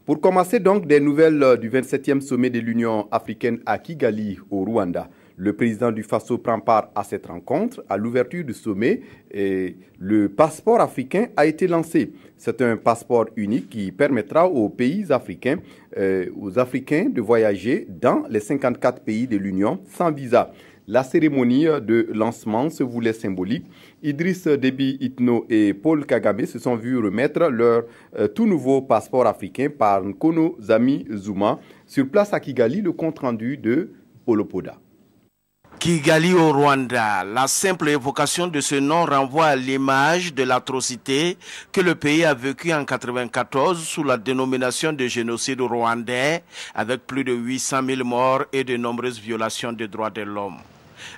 Pour commencer donc des nouvelles du 27e sommet de l'Union africaine à Kigali, au Rwanda. Le président du Faso prend part à cette rencontre. À l'ouverture du sommet, le passeport africain a été lancé. C'est un passeport unique qui permettra aux pays africains, aux Africains de voyager dans les 54 pays de l'Union sans visa. La cérémonie de lancement se voulait symbolique. Idriss Déby Itno et Paul Kagame se sont vus remettre leur tout nouveau passeport africain par Nkono Zami Zuma. Sur place à Kigali, le compte-rendu de Polo Poda. Kigali au Rwanda, la simple évocation de ce nom renvoie à l'image de l'atrocité que le pays a vécue en 1994 sous la dénomination de génocide rwandais, avec plus de 800 000 morts et de nombreuses violations des droits de l'homme.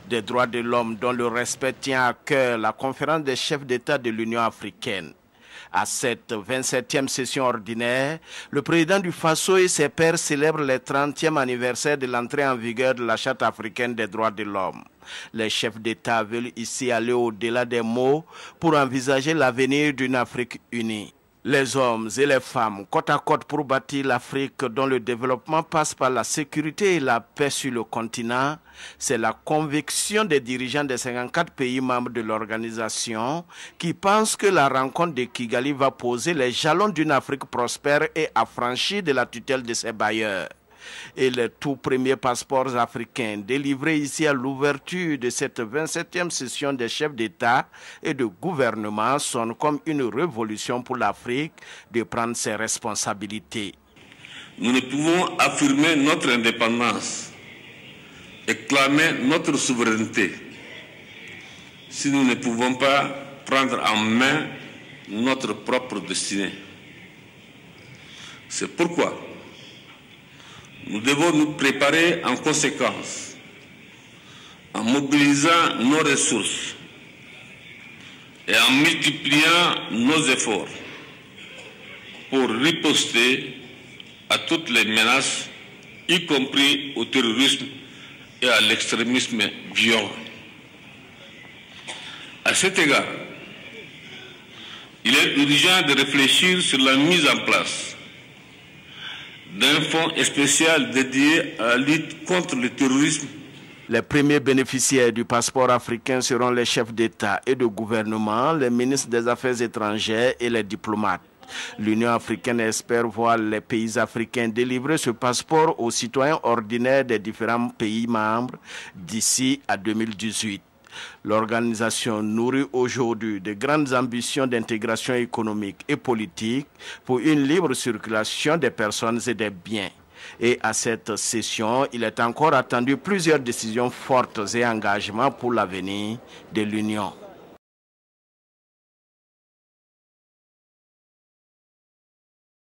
Des droits de l'homme dont le respect tient à cœur la conférence des chefs d'État de l'Union africaine. À cette 27e session ordinaire, le président du Faso et ses pairs célèbrent le 30e anniversaire de l'entrée en vigueur de la Charte africaine des droits de l'homme. Les chefs d'État veulent ici aller au-delà des mots pour envisager l'avenir d'une Afrique unie. Les hommes et les femmes, côte à côte pour bâtir l'Afrique dont le développement passe par la sécurité et la paix sur le continent, c'est la conviction des dirigeants des 54 pays membres de l'organisation qui pensent que la rencontre de Kigali va poser les jalons d'une Afrique prospère et affranchie de la tutelle de ses bailleurs. Et les tout premiers passeports africains délivrés ici à l'ouverture de cette 27e session des chefs d'État et de gouvernement sonnent comme une révolution pour l'Afrique de prendre ses responsabilités. Nous ne pouvons affirmer notre indépendance et clamer notre souveraineté si nous ne pouvons pas prendre en main notre propre destinée. C'est pourquoi nous devons nous préparer en conséquence, en mobilisant nos ressources et en multipliant nos efforts pour riposter à toutes les menaces, y compris au terrorisme et à l'extrémisme violent. À cet égard, il est urgent de réfléchir sur la mise en place d'un fonds spécial dédié à la lutte contre le terrorisme. Les premiers bénéficiaires du passeport africain seront les chefs d'État et de gouvernement, les ministres des Affaires étrangères et les diplomates. L'Union africaine espère voir les pays africains délivrer ce passeport aux citoyens ordinaires des différents pays membres d'ici à 2018. L'organisation nourrit aujourd'hui de grandes ambitions d'intégration économique et politique pour une libre circulation des personnes et des biens. Et à cette session, il est encore attendu plusieurs décisions fortes et engagements pour l'avenir de l'Union.